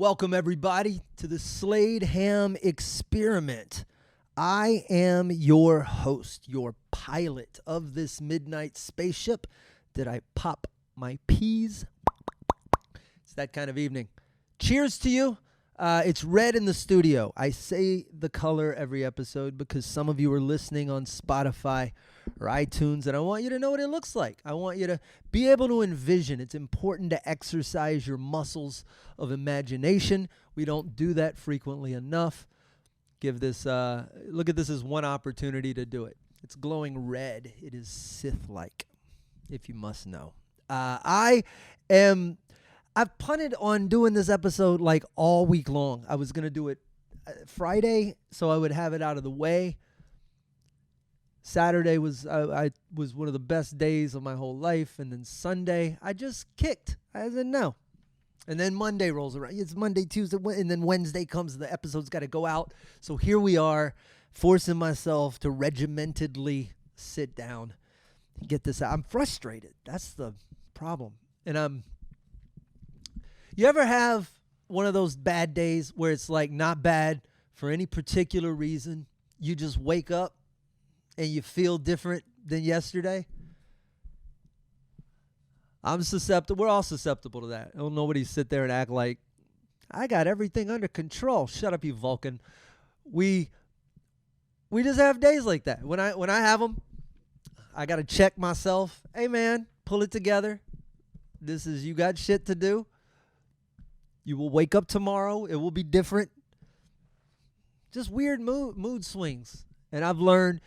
Welcome, everybody, to the Slade Ham Experiment. I am your host, your pilot of this midnight spaceship. Did I pop my peas? It's that kind of evening. Cheers to you. It's red in the studio. I say the color every episode because some of you are listening on Spotify or iTunes, and I want you to know what it looks like. I want you to be able to envision. It's important to exercise your muscles of imagination. We don't do that frequently enough. Look at this as one opportunity to do it. It's glowing red. It is Sith-like, if you must know. I've punted on doing this episode like all week long. I was going to do it Friday, so I would have it out of the way. Saturday was one of the best days of my whole life, and then Sunday I just kicked. I said no. And then Monday rolls around. It's Monday, Tuesday, and then Wednesday comes. The episode's got to go out. So here we are, forcing myself to regimentedly sit down and get this out. I'm frustrated. That's the problem. And you ever have one of those bad days where it's like not bad for any particular reason? You just wake up and you feel different than yesterday? I'm susceptible. We're all susceptible to that. Don't nobody sit there and act like, I got everything under control. Shut up, you Vulcan. We just have days like that. When I have them, I got to check myself. Hey, man, pull it together. You got shit to do. You will wake up tomorrow. It will be different. Just weird mood swings. And I've learned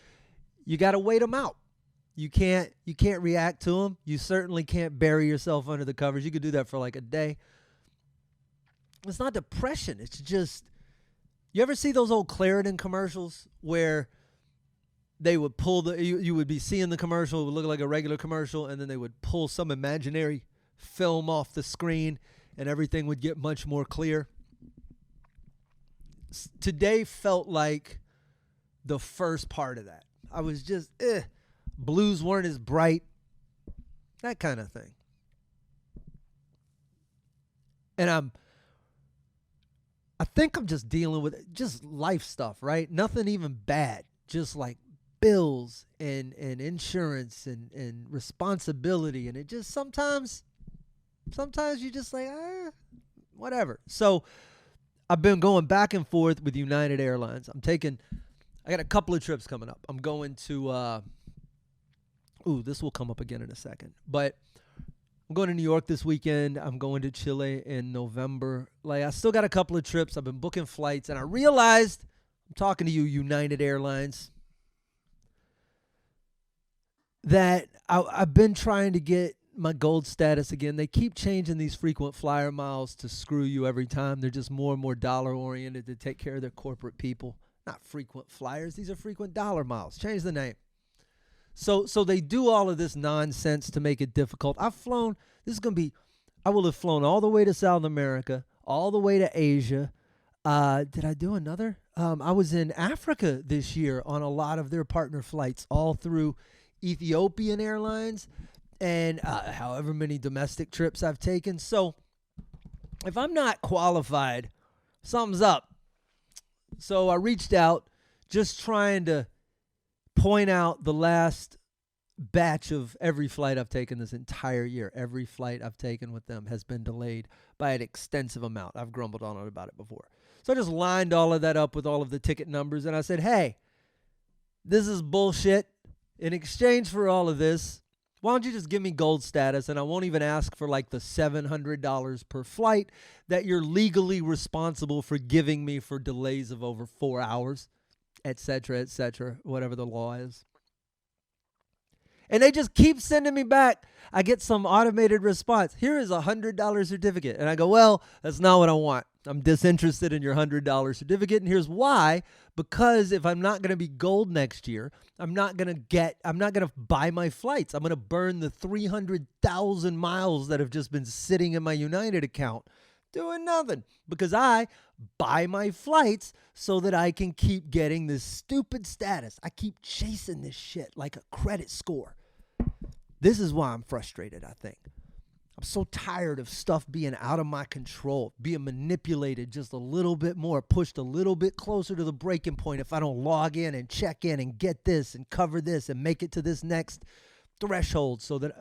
you got to wait them out. You can't react to them. You certainly can't bury yourself under the covers. You could do that for like a day. It's not depression. It's just, you ever see those old Claritin commercials where they would pull you would be seeing the commercial, it would look like a regular commercial, and then they would pull some imaginary film off the screen and everything would get much more clear. Today felt like the first part of that. I was just, blues weren't as bright, that kind of thing. And I think I'm just dealing with just life stuff, right? Nothing even bad, just like bills and insurance and responsibility. And it just sometimes you just like, whatever. So I've been going back and forth with United Airlines. I got a couple of trips coming up. I'm going to, this will come up again in a second. But I'm going to New York this weekend. I'm going to Chile in November. Like, I still got a couple of trips. I've been booking flights. And I realized, I'm talking to you, United Airlines, that I've been trying to get my gold status again. They keep changing these frequent flyer miles to screw you every time. They're just more and more dollar-oriented to take care of their corporate people. Not frequent flyers. These are frequent dollar miles. Change the name. So they do all of this nonsense to make it difficult. I will have flown all the way to South America, all the way to Asia. Did I do another? I was in Africa this year on a lot of their partner flights, all through Ethiopian Airlines and however many domestic trips I've taken. So if I'm not qualified, something's up. So I reached out just trying to point out the last batch of every flight I've taken this entire year. Every flight I've taken with them has been delayed by an extensive amount. I've grumbled on it about it before. So I just lined all of that up with all of the ticket numbers, and I said, hey, this is bullshit. In exchange for all of this, why don't you just give me gold status, and I won't even ask for like the $700 per flight that you're legally responsible for giving me for delays of over 4 hours, et cetera, whatever the law is. And they just keep sending me back. I get some automated response. Here is a $100 certificate. And I go, well, that's not what I want. I'm disinterested in your $100 certificate. And here's why. Because if I'm not going to be gold next year, I'm not going to buy my flights. I'm going to burn the 300,000 miles that have just been sitting in my United account doing nothing. Because I buy my flights so that I can keep getting this stupid status. I keep chasing this shit like a credit score. This is why I'm frustrated, I think. I'm so tired of stuff being out of my control, being manipulated just a little bit more, pushed a little bit closer to the breaking point if I don't log in and check in and get this and cover this and make it to this next threshold so that,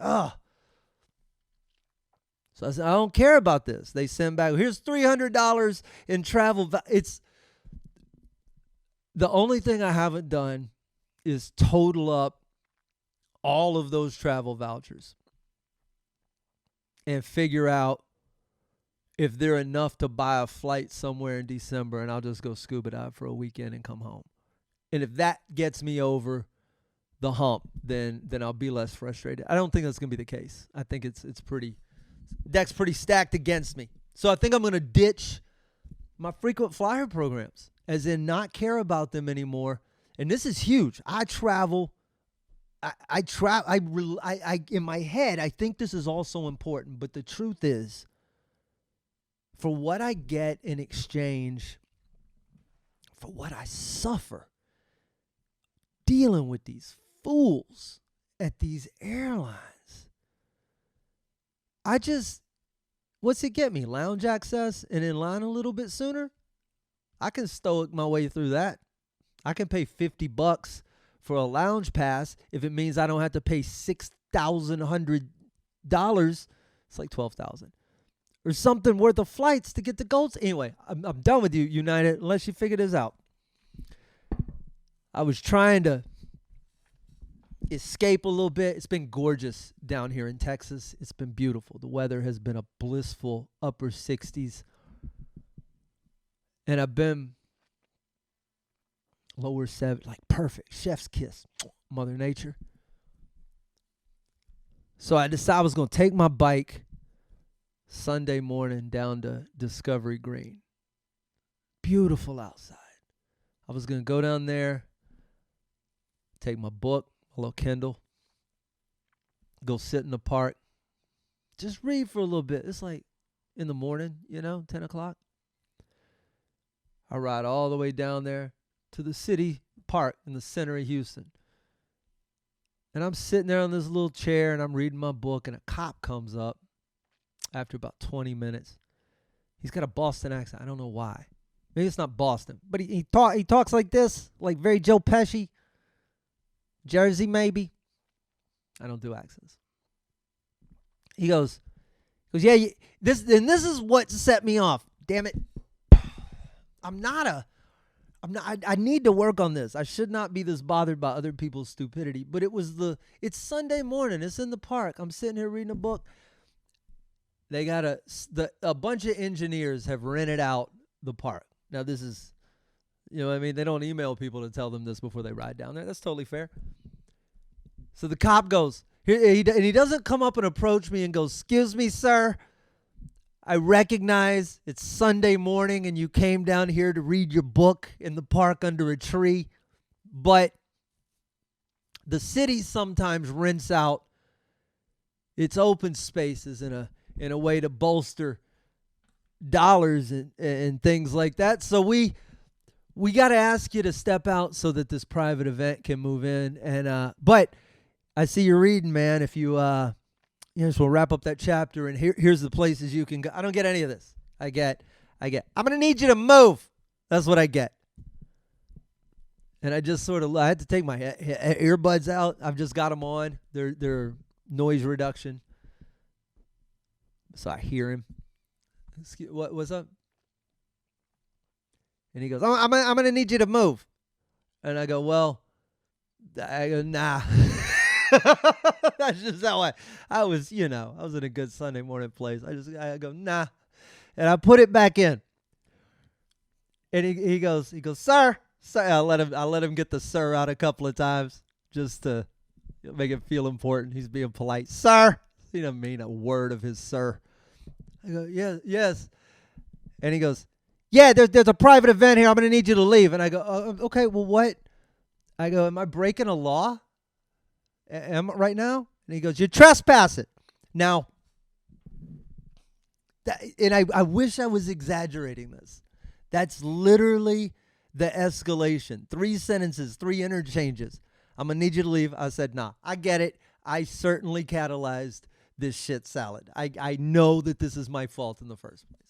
So I said, I don't care about this. They send back, here's $300 in travel. It's the only thing I haven't done is total up all of those travel vouchers and figure out if they're enough to buy a flight somewhere in December, and I'll just go scuba dive for a weekend and come home. And if that gets me over the hump, then I'll be less frustrated. I don't think that's going to be the case. I think it's pretty deck's pretty stacked against me. So I think I'm going to ditch my frequent flyer programs, as in not care about them anymore. And this is huge. I travel. I in my head, I think this is also important, but the truth is, for what I get in exchange for what I suffer dealing with these fools at these airlines, what's it get me? Lounge access and in line a little bit sooner? I can stoic my way through that. I can pay $50 for a lounge pass if it means I don't have to pay $6,100. It's like $12,000 or something worth of flights to get the golds. Anyway, I'm done with you, United, unless you figure this out. I was trying to escape a little bit. It's been gorgeous down here in Texas. It's been beautiful. The weather has been a blissful upper 60s. And I've been lower 70s, like perfect. Chef's kiss. Mother Nature. So I decided I was going to take my bike Sunday morning down to Discovery Green. Beautiful outside. I was going to go down there, take my book, a little Kindle, go sit in the park, just read for a little bit. It's like in the morning, 10 o'clock. I ride all the way down there to the city park in the center of Houston. And I'm sitting there on this little chair and I'm reading my book, and a cop comes up after about 20 minutes. He's got a Boston accent. I don't know why. Maybe it's not Boston, but he talks like this, like very Joe Pesci. Jersey, maybe. I don't do accents. He goes, yeah, this is what set me off. Damn it. I need to work on this. I should not be this bothered by other people's stupidity. But it's Sunday morning. It's in the park. I'm sitting here reading a book. They got a bunch of engineers have rented out the park. Now this is, they don't email people to tell them this before they ride down there. That's totally fair. So the cop goes, and he doesn't come up and approach me and goes, "Excuse me, sir. I recognize it's Sunday morning and you came down here to read your book in the park under a tree, but the city sometimes rents out its open spaces in a way to bolster dollars and things like that. So we got to ask you to step out so that this private event can move in. And but I see you're reading, man. If you so we'll wrap up that chapter, and here's the places you can go. I don't get any of this. I get I'm gonna need you to move. That's what I get. And I just I had to take my earbuds out. I've just got them on. They're noise reduction, so I hear him. What's up? And he goes, I'm gonna need you to move. And I go, nah. That's just how I was, I was in a good Sunday morning place. I go, nah. And I put it back in. And he goes, sir. I let him get the sir out a couple of times just to make it feel important. He's being polite. Sir. He doesn't mean a word of his sir. I go, yeah, yes. And he goes, yeah, there's a private event here. I'm going to need you to leave. And I go, okay, well, what? I go, am I breaking a law? Am I right now? And he goes, you're trespassing. Now, I wish I was exaggerating this. That's literally the escalation. 3 sentences, 3 interchanges. I'm going to need you to leave. I said, nah, I get it. I certainly catalyzed this shit salad. I know that this is my fault in the first place.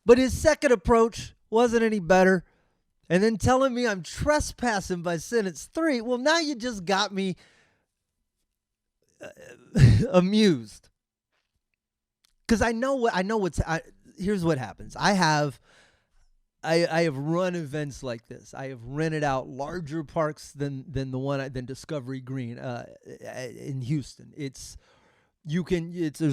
But his second approach wasn't any better. And then telling me I'm trespassing by sentence 3. Well, now you just got me amused. Because here's what happens. I have run events like this. I have rented out larger parks than Discovery Green in Houston. There's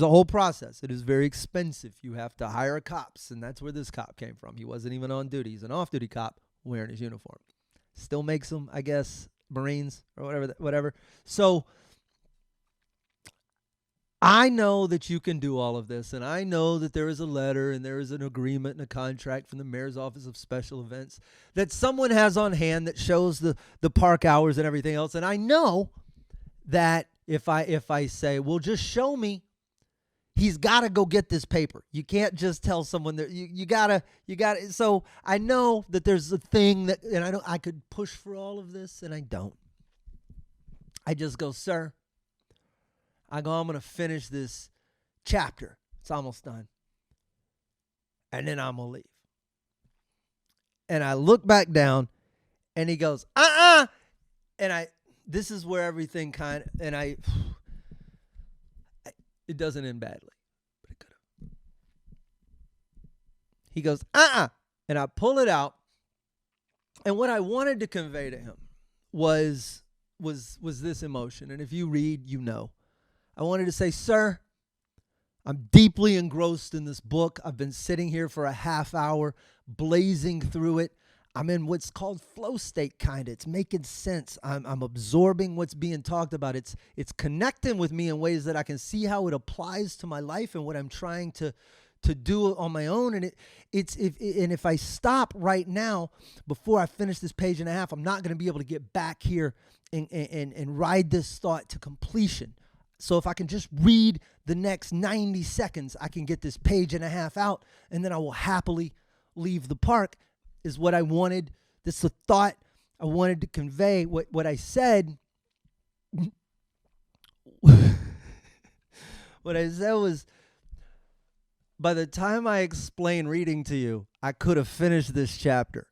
a whole process. It is very expensive. You have to hire cops, and that's where this cop came from. He wasn't even on duty. He's an off-duty cop wearing his uniform. Still makes them, I guess, Marines or whatever. So I know that you can do all of this, and I know that there is a letter and there is an agreement and a contract from the Mayor's Office of Special Events that someone has on hand that shows the park hours and everything else. And I know that if I say, well, just show me, he's got to go get this paper. You can't just tell someone that you gotta. So I know that there's a thing that, and I could push for all of this, and I don't. I just go, sir, I'm going to finish this chapter. It's almost done. And then I'm going to leave. And I look back down, and he goes, And this is where everything it doesn't end badly, but it could have. He goes, And I pull it out. And what I wanted to convey to him was this emotion. And if you read, you know. I wanted to say, sir, I'm deeply engrossed in this book. I've been sitting here for a half hour, blazing through it. I'm in what's called flow state, kind of. It's making sense. I'm absorbing what's being talked about. It's connecting with me in ways that I can see how it applies to my life and what I'm trying to do on my own. And if I stop right now before I finish this page and a half, I'm not going to be able to get back here and ride this thought to completion. So if I can just read the next 90 seconds, I can get this page and a half out, and then I will happily leave the park, is what I wanted. This is the thought I wanted to convey. What I said, what I said was, by the time I explain reading to you, I could have finished this chapter.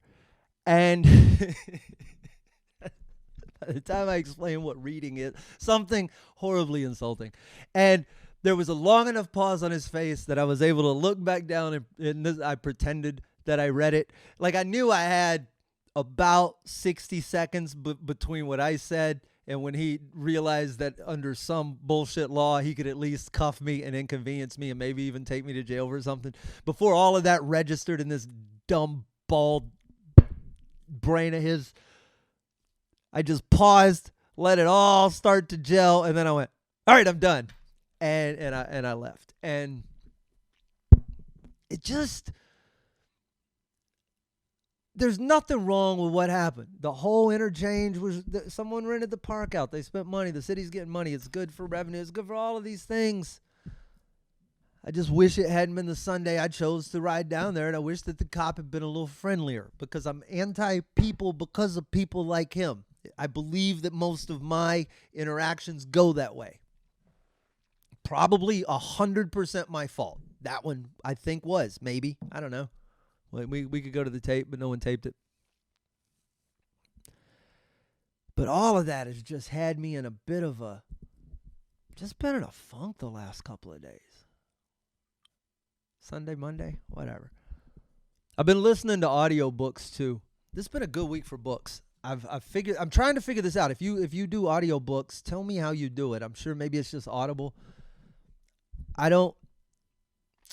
And by the time I explain what reading is, something horribly insulting. And there was a long enough pause on his face that I was able to look back down and I pretended that I read it. Like I knew I had about 60 seconds between what I said and when he realized that under some bullshit law, he could at least cuff me and inconvenience me and maybe even take me to jail for something. Before all of that registered in this dumb, bald brain of his, I just paused, let it all start to gel, and then I went, all right, I'm done. And I left. And it just, there's nothing wrong with what happened. The whole interchange was, someone rented the park out. They spent money. The city's getting money. It's good for revenue. It's good for all of these things. I just wish it hadn't been the Sunday I chose to ride down there, and I wish that the cop had been a little friendlier, because I'm anti-people because of people like him. I believe that most of my interactions go that way. Probably 100% my fault. That one, I think, was. Maybe. I don't know. We could go to the tape, but no one taped it. But all of that has just had me in a bit of just been in a funk the last couple of days. Sunday, Monday, whatever. I've been listening to audiobooks too. This has been a good week for books. I'm trying to figure this out. If you do audiobooks, tell me how you do it. I'm sure maybe it's just Audible.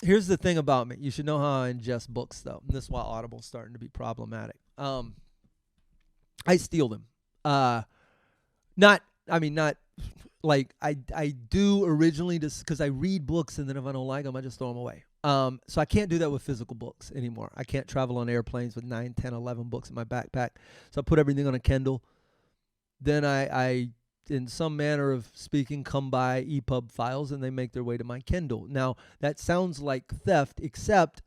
Here's the thing about me. You should know how I ingest books, though. And this is why Audible's starting to be problematic. I steal them. Not like I do originally, just because I read books, and then if I don't like them, I just throw them away. So I can't do that with physical books anymore. I can't travel on airplanes with 9, 10, 11 books in my backpack. So I put everything on a Kindle. Then I in some manner of speaking, come by EPUB files, and they make their way to my Kindle. Now, that sounds like theft, except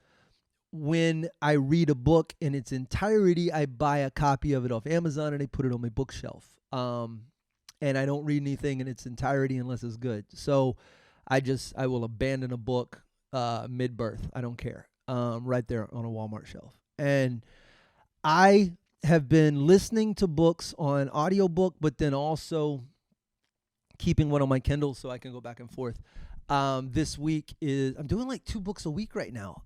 when I read a book in its entirety, I buy a copy of it off Amazon, and I put it on my bookshelf. and I don't read anything in its entirety unless it's good. So I will abandon a book mid-birth. I don't care. Right there on a Walmart shelf. And I have been listening to books on audiobook, but then also keeping one on my Kindle so I can go back and forth. This week I'm doing like 2 books a week right now.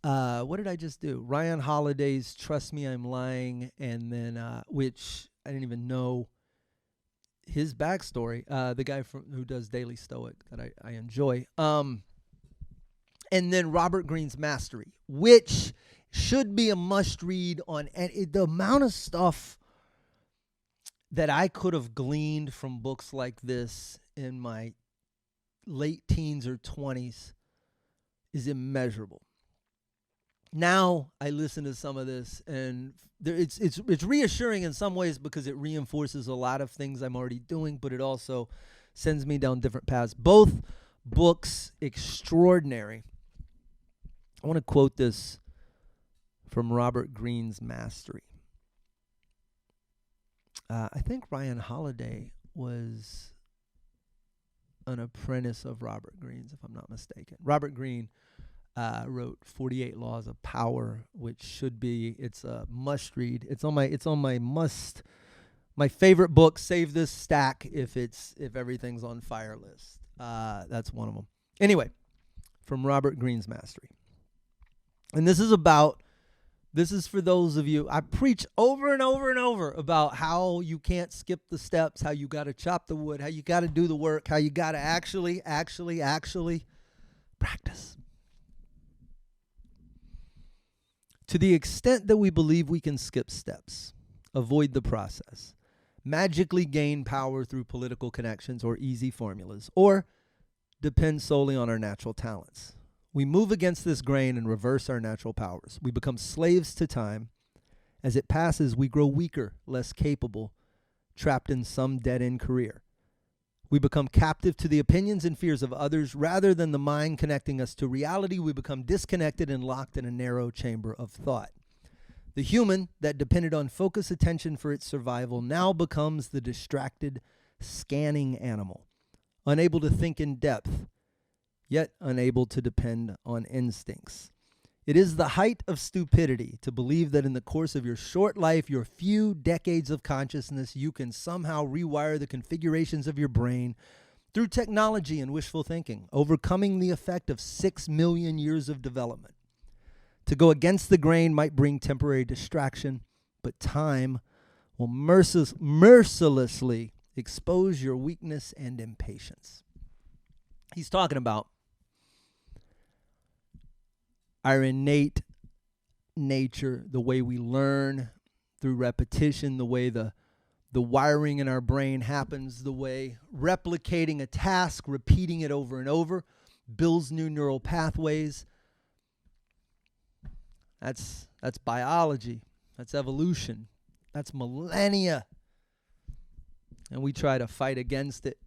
What did I just do? Ryan Holiday's Trust Me, I'm Lying, and then which I didn't even know his backstory. The guy who does Daily Stoic that I enjoy. And then Robert Greene's Mastery, which should be a must read on the amount of stuff that I could have gleaned from books like this in my late teens or 20s is immeasurable. Now I listen to some of this, and it's reassuring in some ways because it reinforces a lot of things I'm already doing, but it also sends me down different paths. Both books extraordinary. I want to quote this from Robert Greene's Mastery. I think Ryan Holiday was an apprentice of Robert Greene's, if I'm not mistaken. Robert Greene wrote 48 Laws of Power, which it's a must read. It's on my favorite book, Save This Stack if everything's on fire list. That's one of them. Anyway, from Robert Greene's Mastery. And this is for those of you, I preach over and over and over about how you can't skip the steps, how you got to chop the wood, how you got to do the work, how you got to actually practice. To the extent that we believe we can skip steps, avoid the process, magically gain power through political connections or easy formulas, or depend solely on our natural talents, we move against this grain and reverse our natural powers. We become slaves to time. As it passes, we grow weaker, less capable, trapped in some dead-end career. We become captive to the opinions and fears of others. Rather than the mind connecting us to reality, we become disconnected and locked in a narrow chamber of thought. The human that depended on focused attention for its survival now becomes the distracted, scanning animal, unable to think in depth, yet unable to depend on instincts. It is the height of stupidity to believe that in the course of your short life, your few decades of consciousness, you can somehow rewire the configurations of your brain through technology and wishful thinking, overcoming the effect of 6 million years of development. To go against the grain might bring temporary distraction, but time will mercilessly expose your weakness and impatience. He's talking about our innate nature, the way we learn through repetition, the way the wiring in our brain happens, the way replicating a task, repeating it over and over, builds new neural pathways. That's biology. That's evolution. That's millennia. And we try to fight against it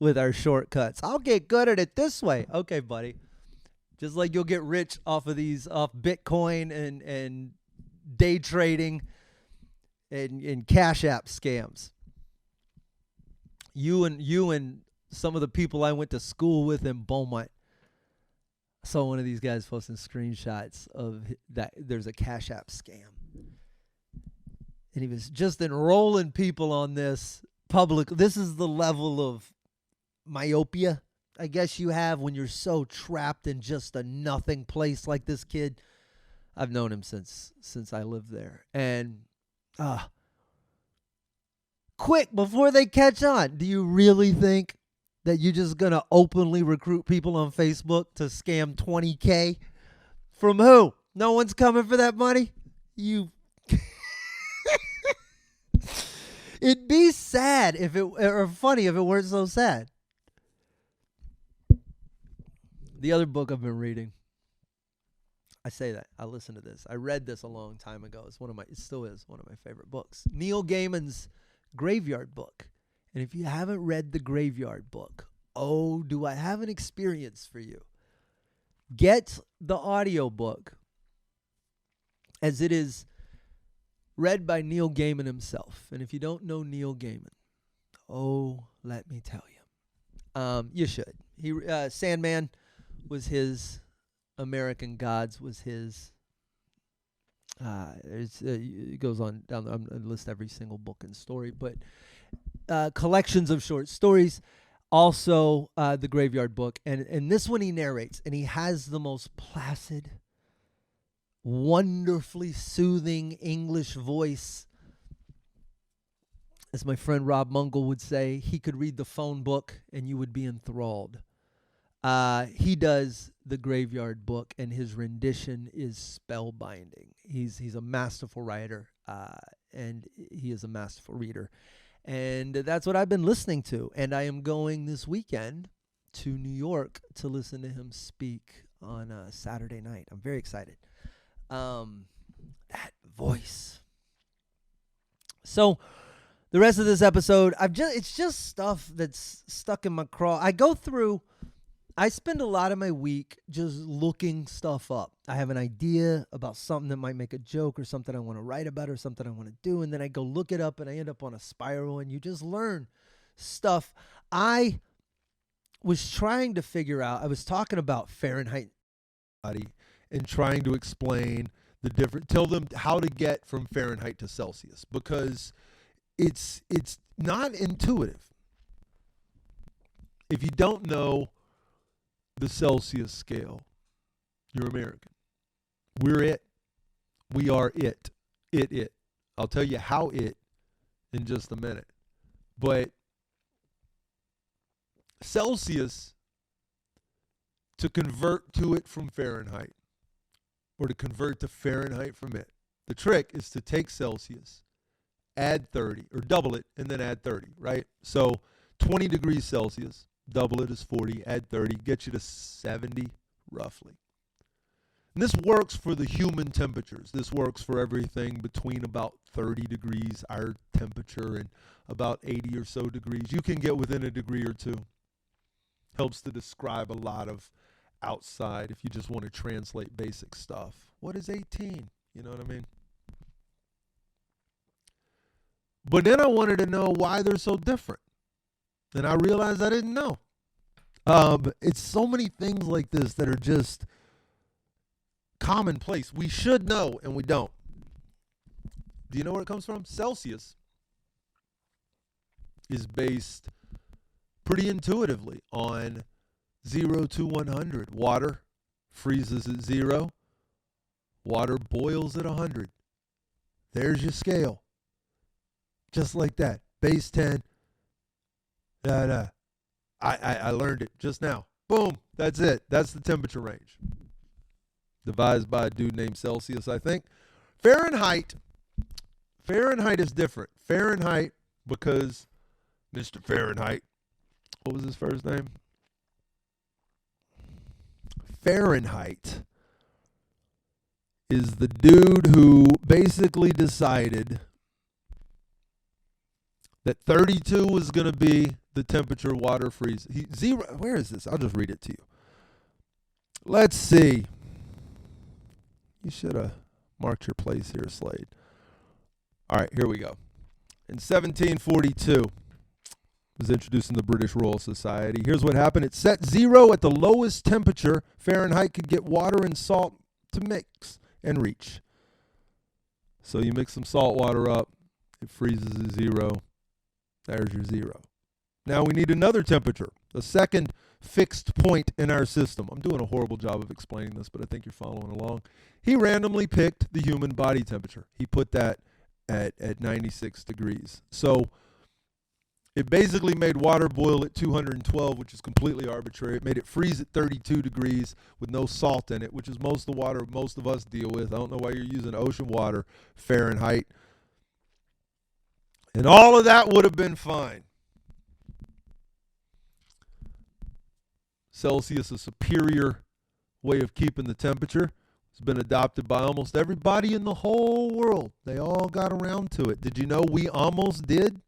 with our shortcuts. I'll get good at it this way. Okay, buddy. Just like you'll get rich off Bitcoin and day trading and Cash App scams. You and some of the people I went to school with in Beaumont. I saw one of these guys posting screenshots of that. There's a Cash App scam. And he was just enrolling people on this public. This is the level of myopia, I guess, you have when you're so trapped in just a nothing place like this kid. I've known him since I lived there. And quick, before they catch on, do you really think that you're just going to openly recruit people on Facebook to scam $20K? From who? No one's coming for that money? You... It'd be sad or funny if it weren't so sad. The other book I've been reading, I say that, I listen to this. I read this a long time ago. It still is one of my favorite books. Neil Gaiman's Graveyard Book. And if you haven't read the Graveyard Book, oh, do I have an experience for you. Get the audiobook, as it is read by Neil Gaiman himself. And if you don't know Neil Gaiman, oh, let me tell you. You should. Sandman was his. American Gods was his. It goes on down. I'm going to list every single book and story, but collections of short stories. Also, the Graveyard Book, and this one he narrates, and he has the most placid, wonderfully soothing English voice. As my friend Rob Mungle would say, he could read the phone book and you would be enthralled. He does the Graveyard Book, and his rendition is spellbinding. He's a masterful writer, and he is a masterful reader. And that's what I've been listening to. And I am going this weekend to New York to listen to him speak on Saturday night. I'm very excited. That voice. So the rest of this episode, it's just stuff that's stuck in my craw. I spend a lot of my week just looking stuff up. I have an idea about something that might make a joke or something I want to write about or something I want to do, and then I go look it up and I end up on a spiral, and you just learn stuff. I was trying to figure out, I was talking about Fahrenheit and trying to explain tell them how to get from Fahrenheit to Celsius, because it's not intuitive. If you don't know the Celsius scale, you're American. We're it. We are it. It. I'll tell you how it in just a minute. But Celsius, to convert to it from Fahrenheit, or to convert to Fahrenheit from it, the trick is to take Celsius, add 30, or double it, and then add 30, right? So 20 degrees Celsius, double it is 40, add 30, get you to 70 roughly. And this works for the human temperatures. This works for everything between about 30 degrees our temperature and about 80 or so degrees. You can get within a degree or two. Helps to describe a lot of outside if you just want to translate basic stuff. What is 18? You know what I mean? But then I wanted to know why they're so different. And I realized I didn't know. It's so many things like this that are just commonplace. We should know, and we don't. Do you know where it comes from? Celsius is based pretty intuitively on 0 to 100. Water freezes at 0. Water boils at 100. There's your scale. Just like that. Base 10. I learned it just now. Boom. That's it. That's the temperature range. Devised by a dude named Celsius, I think. Fahrenheit is different. Fahrenheit, because Mr. Fahrenheit, what was his first name? Fahrenheit is the dude who basically decided that 32 was going to be the temperature water freeze. Where is this? I'll just read it to you. Let's see. You should have marked your place here, Slade. All right, here we go. In 1742, it was introduced in the British Royal Society. Here's what happened. It set 0 at the lowest temperature Fahrenheit could get water and salt to mix and reach. So you mix some salt water up, it freezes at 0. There's your 0. Now we need another temperature, a second fixed point in our system. I'm doing a horrible job of explaining this, but I think you're following along. He randomly picked the human body temperature. He put that at 96 degrees. So it basically made water boil at 212, which is completely arbitrary. It made it freeze at 32 degrees with no salt in it, which is most of the water most of us deal with. I don't know why you're using ocean water, Fahrenheit. And all of that would have been fine. Celsius, a superior way of keeping the temperature, has been adopted by almost everybody in the whole world. They all got around to it. Did you know we almost did?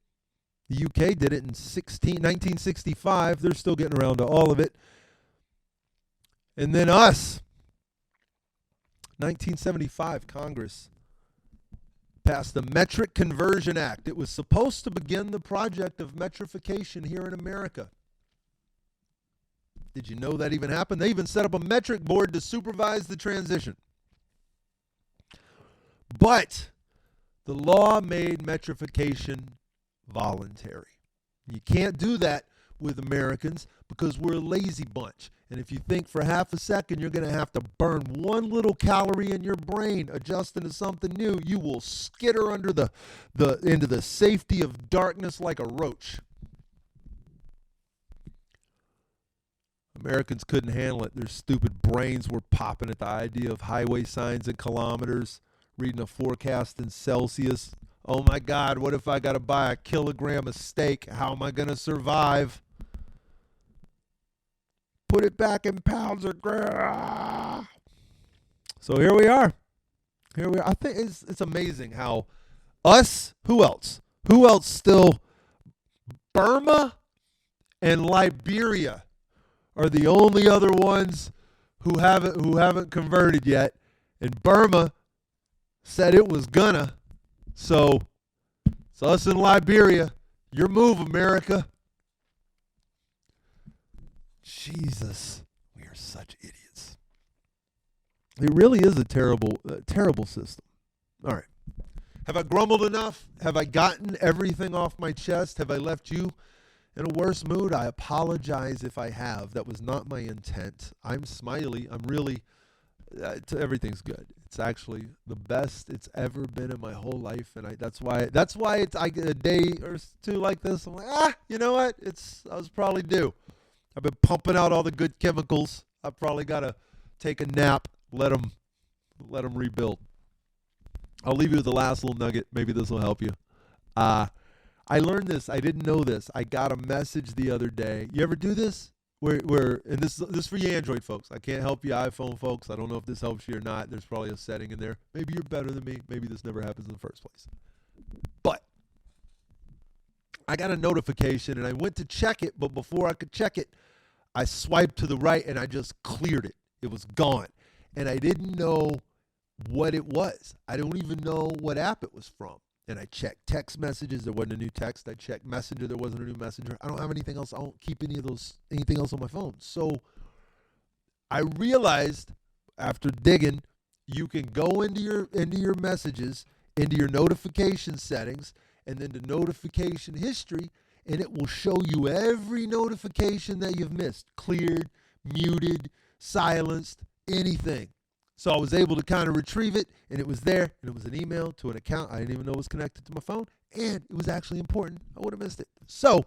The UK did it in 1965. They're still getting around to all of it. And then us, 1975, Congress passed the Metric Conversion Act. It was supposed to begin the project of metrification here in America. Did you know that even happened? They even set up a metric board to supervise the transition. But the law made metrification voluntary. You can't do that with Americans because we're a lazy bunch. And if you think for half a second you're going to have to burn one little calorie in your brain adjusting to something new, you will skitter under into the safety of darkness like a roach. Americans couldn't handle it. Their stupid brains were popping at the idea of highway signs in kilometers, reading a forecast in Celsius. Oh my God, what if I got to buy a kilogram of steak? How am I going to survive? Put it back in pounds or grams. So here we are. I think it's amazing how who else? Who else still? Burma and Liberia are the only other ones who haven't converted yet. And Burma said it was gonna. So it's us in Liberia. Your move, America. Jesus, we are such idiots. It really is a terrible system. All right. Have I grumbled enough? Have I gotten everything off my chest? Have I left you in a worse mood? I apologize if I have. That was not my intent. I'm smiley. I'm really, everything's good. It's actually the best it's ever been in my whole life, and that's why I get a day or two like this. I'm like, you know what? I was probably due. I've been pumping out all the good chemicals. I probably got to take a nap, let them rebuild. I'll leave you with the last little nugget. Maybe this will help you. I learned this. I didn't know this. I got a message the other day. You ever do this? And this is for you Android folks. I can't help you iPhone folks. I don't know if this helps you or not. There's probably a setting in there. Maybe you're better than me. Maybe this never happens in the first place. But I got a notification and I went to check it, but before I could check it, I swiped to the right and I just cleared it. It was gone. And I didn't know what it was. I don't even know what app it was from. And I checked text messages. There wasn't a new text. I checked Messenger. There wasn't a new Messenger. I don't have anything else. I don't keep anything else on my phone. So I realized after digging, you can go into your messages, into your notification settings, and then the notification history, and it will show you every notification that you've missed, cleared, muted, silenced, anything. So I was able to kind of retrieve it, and it was there, and it was an email to an account I didn't even know was connected to my phone, and it was actually important. I would have missed it. So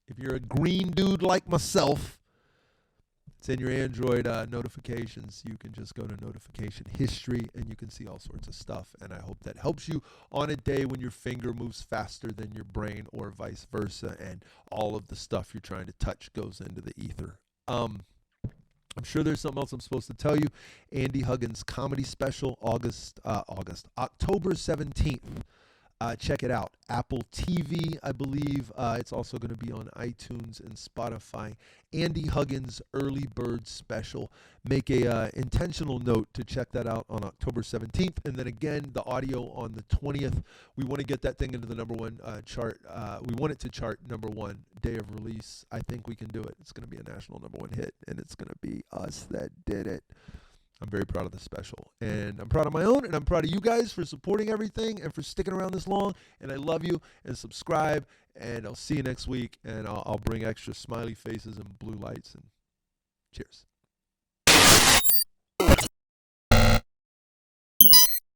if you're a green dude like myself, it's in your Android notifications. You can just go to notification history, and you can see all sorts of stuff, and I hope that helps you on a day when your finger moves faster than your brain or vice versa, and all of the stuff you're trying to touch goes into the ether. I'm sure there's something else I'm supposed to tell you. Andy Huggins comedy special, October 17th. Check it out. Apple TV, I believe. It's also going to be on iTunes and Spotify. Andy Huggins Early Bird Special. Make a intentional note to check that out on October 17th. And then again, the audio on the 20th. We want to get that thing into the number one chart. We want it to chart number one day of release. I think we can do it. It's going to be a national number one hit, and it's going to be us that did it. I'm very proud of the special, and I'm proud of my own, and I'm proud of you guys for supporting everything and for sticking around this long, and I love you, and subscribe, and I'll see you next week, and I'll bring extra smiley faces and blue lights, and cheers.